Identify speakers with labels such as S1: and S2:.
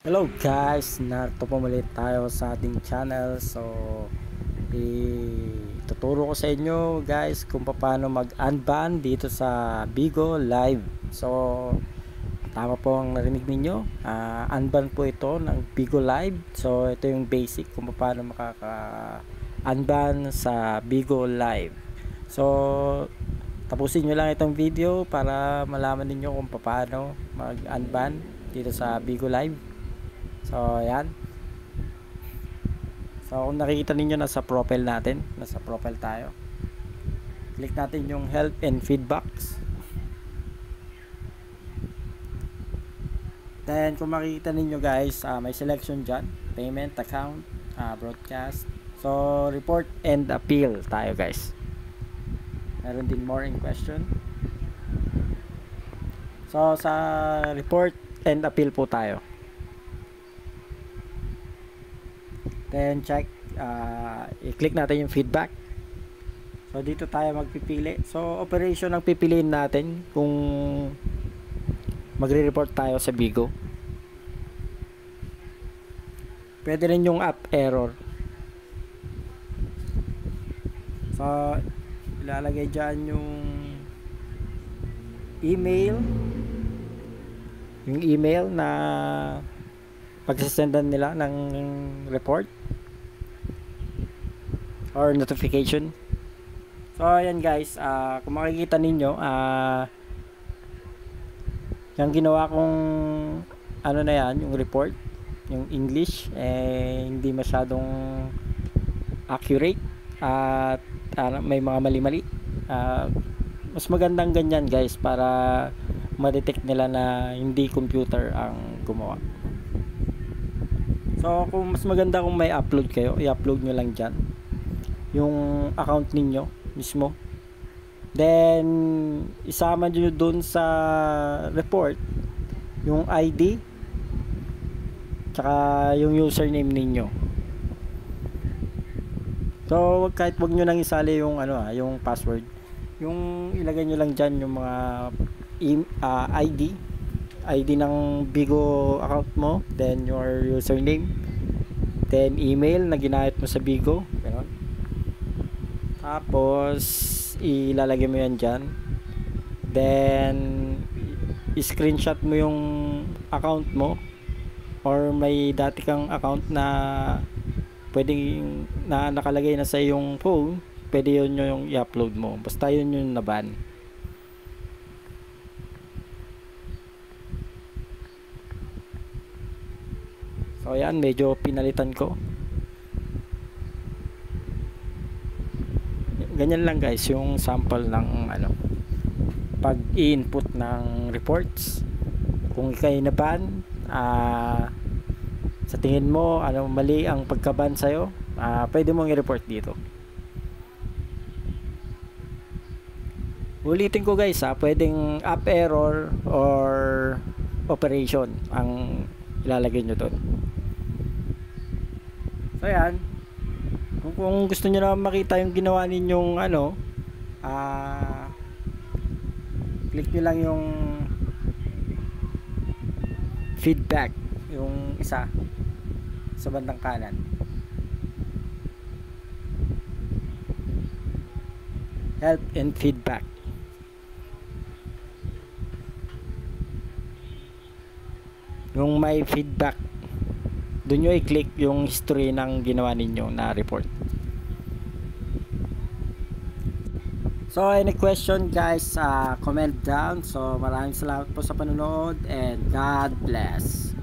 S1: Hello guys, narito po muli tayo sa ating channel. So, ituturo ko sa inyo guys kung paano mag-unban dito sa Bigo Live. So, tama po ang narinig ninyo. Unban po ito ng Bigo Live. So, ito yung basic kung paano makaka-unban sa Bigo Live. So, tapusin nyo lang itong video para malaman ninyo kung paano mag-unban dito sa Bigo Live. So, ayan. So, kung nakikita ninyo, nasa profile natin. Nasa profile tayo. Click natin yung help and feedbacks. Then, kung makikita ninyo guys, may selection dyan. Payment, account, broadcast. So, report and appeal tayo guys. Meron din more in question. So, sa report and appeal po tayo. Then check, i-click natin yung feedback. So dito tayo magpipili. So operation ang pipiliin natin kung magre-report tayo sa Bigo. Pwede rin yung app error. So ilalagay dyan yung email na pagsasendan nila ng report or notification. So ayan guys, kung makikita ninyo, yung ginawa kong ano na yan, yung report, yung English, hindi masyadong accurate at may mga mali-mali. Mas magandang ganyan guys para ma-detect nila na hindi computer ang gumawa. So kung mas maganda kung may upload kayo, i-upload nyo lang dyan yung account ninyo mismo. Then isama nyo dun sa report yung ID tsaka yung username ninyo. So kahit wag nyo nang isali yung yung password, yung ilagay nyo lang dyan yung mga ID ng Bigo account mo, then your username, then email na ginamit mo sa Bigo, gano'n. Tapos ilalagay mo yan dyan, then i-screenshot mo yung account mo, or may dati kang account na pwedeng na nakalagay na sa iyong phone, pwede yun yung i-upload mo, basta yun yung naban. So ayan, medyo pinalitan ko. Ganyan lang guys yung sample ng pag i-input ng reports. Kung ikay na-ban, sa tingin mo mali ang pagka-ban sa'yo, pwede mong i-report dito. Ulitin ko guys, pwedeng app error or operation ang ilalagay nyo doon. So yan, kung gusto niyo na makita yung ginawa ninyong click nyo lang yung feedback, yung isa sa bandang kanan. Help and feedback. Yung may feedback, doon nyo i-click yung history ng ginawa ninyo na report. So any question guys, comment down. So maraming salamat po sa panonood and God bless.